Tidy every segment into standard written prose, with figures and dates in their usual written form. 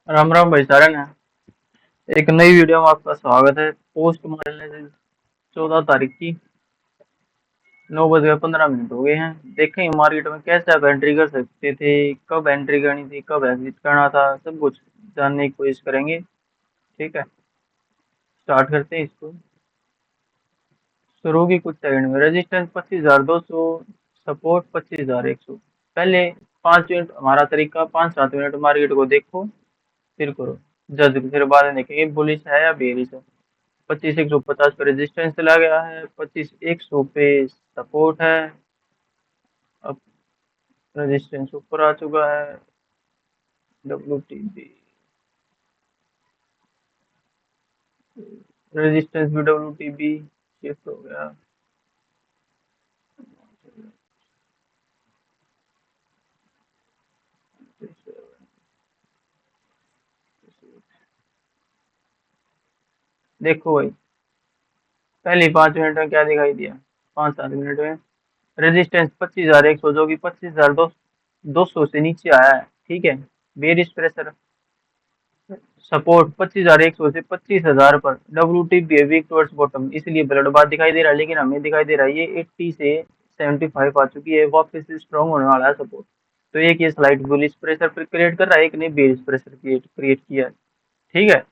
राम राम भाई सारन है। एक नई वीडियो में आपका स्वागत है। पोस्ट मारने से 14 तारीख की 9 बज के 15 मिनट हो गए हैं। देखें मार्केट में कैसे आप एंट्री कर सकते थे, कब एंट्री करनी थी, कब एग्जिट करना था, सब कुछ जानने की कोशिश करेंगे। ठीक है, स्टार्ट करते हैं इसको। शुरू की कुछ सेकंड में रेजिस्टेंस 25,200, सपोर्ट 25,100। पहले 5 मिनट हमारा तरीका, 5-7 मिनट मार्केट को देखो, फिर करो जज, फिर बाद में देखेंगे बुलिश है या बेरिश है। 25,150 पे रेजिस्टेंस चला गया है, 25,100 पे सपोर्ट है। अब रेजिस्टेंस ऊपर आ चुका है। WTB रेजिस्टेंस भी WTB शिफ्ट हो गया। देखो भाई, पहली 5 मिनट में क्या दिखाई दिया। 5-7 मिनट में रेजिस्टेंस 25,100 जो कि 25,200 से नीचे आया है। ठीक है, बेरिश प्रेशर। सपोर्ट 25,100 से 25,000 पर। WTB वीक टुवर्ड्स बॉटम, इसलिए ब्लड बार दिखाई दे रहा है, लेकिन हमें दिखाई दे रहा है ये 80 से 75 आ चुकी है, वापस से स्ट्रॉन्ग होने वाला है सपोर्ट। तो एक ये स्लाइड बुलिश प्रेशर क्रिएट कर रहा है, एक ने बेरिश प्रेशर क्रिएट किया है। ठीक है,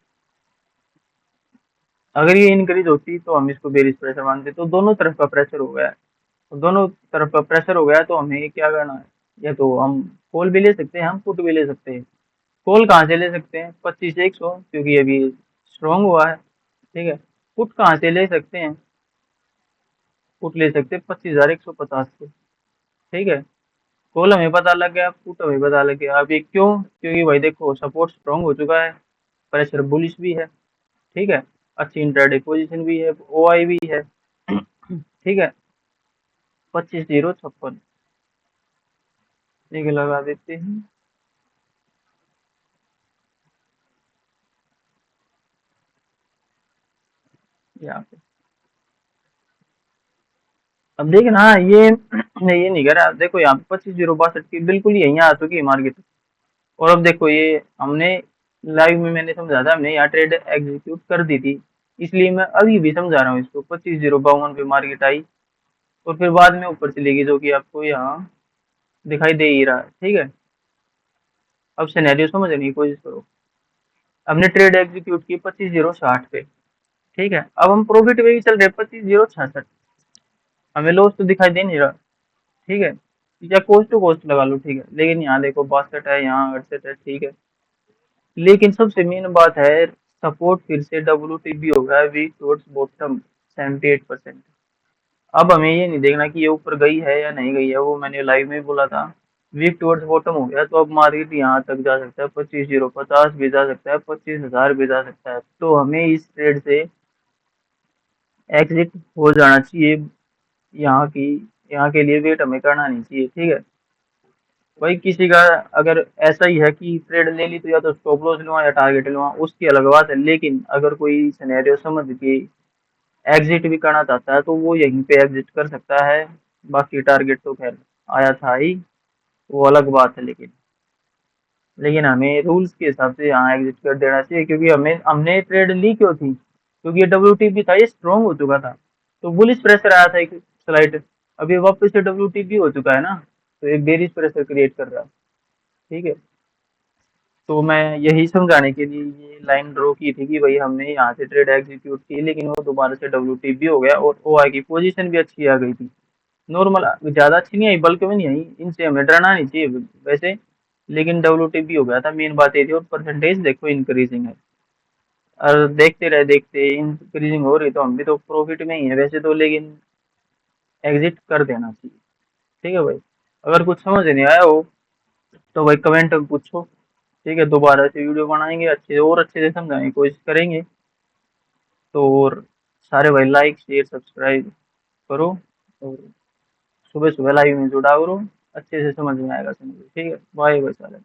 अगर ये इंक्रीज होती तो हम इसको बेरिश प्रेशर मानते, तो दोनों तरफ का प्रेशर हो गया है। तो दोनों तरफ का प्रेशर हो गया तो हमें क्या करना है, या तो हम कॉल भी ले सकते हैं, हम पुट भी ले सकते हैं। कॉल कहाँ से ले सकते हैं, 25,100, क्योंकि अभी स्ट्रॉन्ग हुआ है। ठीक है, पुट कहाँ से ले सकते हैं, पुट ले सकते हैं 25,150 से। ठीक है, कॉल हमें पता लग गया, पुट हमें पता लग गया। अब ये क्यों, क्योंकि भाई देखो सपोर्ट स्ट्रॉन्ग हो चुका है, प्रेशर बुलिश भी है। ठीक है, अच्छी इंट्राडे पोजीशन भी है, OI भी है। ठीक है, 25,056 एक लगा देते हैं यहाँ पे। अब देखना ये ये नहीं कर रहा, देखो यहाँ पे 25,062 की बिल्कुल यही आ चुकी है मार्केट। और अब देखो ये हमने लाइव में मैंने समझा था, हमने यहाँ ट्रेड एग्जीक्यूट कर दी थी, इसलिए मैं अभी भी समझा रहा हूँ इसको। 25,052 पे मार्केट आई और फिर बाद में ऊपर चलेगी, जो कि आपको यहाँ दिखाई दे ही रहा है। ठीक है, अब सिनेरियो समझने की कोशिश करो। हमने ट्रेड एग्जीक्यूट की 25,060 पे। ठीक है, अब हम प्रॉफिट में ही चल रहे 25,066, हमें लॉस तो दिखाई दे नहीं रहा। ठीक है, या कोस्ट टू कोस्ट लगा लो, ठीक है, लेकिन यहाँ देखो 62 है, यहाँ 68 है। ठीक है, लेकिन सबसे मेन बात है, सपोर्ट फिर से WTB हो गया है वीक टुवर्ड्स बॉटम 78%। अब हमें ये नहीं देखना कि ये ऊपर गई है या नहीं गई है, वो मैंने लाइव में बोला था। वीक टुवर्ड्स बॉटम हो गया तो अब मार्केट यहाँ तक जा सकता है, 25,050 भी जा सकता है, 25,000 भी जा सकता है। तो हमें इस ट्रेड से एग्जिट हो जाना चाहिए। यहाँ की यहाँ के लिए वेट हमें करना नहीं चाहिए। ठीक है भाई, किसी का अगर ऐसा ही है कि ट्रेड ले ली तो या तो स्टॉप लॉस लूँ या टारगेट लूँ, उसकी अलग बात है। लेकिन अगर कोई सिनेरियो समझ के एग्जिट भी करना चाहता है तो वो यहीं पे एग्जिट कर सकता है। बाकी टारगेट तो खैर आया था ही, वो अलग बात है। लेकिन हमें रूल्स के हिसाब से यहाँ एग्जिट कर देना चाहिए, क्योंकि हमने ट्रेड ली क्यों थी, क्योंकि ये WTB था, ये स्ट्रॉन्ग हो चुका था, तो बुलिश प्रेशर आया था एक स्लाइड। अभी वापस से WTB हो चुका है ना, तो एक बेरिश प्रेशर क्रिएट कर रहा है। ठीक है, तो मैं यही समझाने के लिए ये लाइन ड्रॉ की थी कि भाई हमने यहाँ से ट्रेड एग्जीक्यूट की, लेकिन वो दोबारा से WTB हो गया और OI की पोजीशन भी अच्छी आ गई थी। नॉर्मल ज्यादा अच्छी नहीं आई, बल्कि में नहीं आई, इनसे हमें डरना नहीं चाहिए वैसे। लेकिन WTB हो गया था, मेन बात ये थी। और परसेंटेज देखो इंक्रीजिंग है, और देखते रहे, देखते इंक्रीजिंग हो रही, तो हम भी तो प्रॉफिट में ही है वैसे तो, लेकिन एग्जिट कर देना चाहिए। ठीक है भाई, अगर कुछ समझ नहीं आया हो तो भाई कमेंट में पूछो। ठीक है, दोबारा से वीडियो बनाएंगे, अच्छे और अच्छे से समझाने की कोशिश करेंगे। तो और सारे भाई लाइक शेयर सब्सक्राइब करो, और सुबह सुबह लाइव में जुड़ा करो, अच्छे से समझ में आएगा समझो। ठीक है, बाय बाय सारे।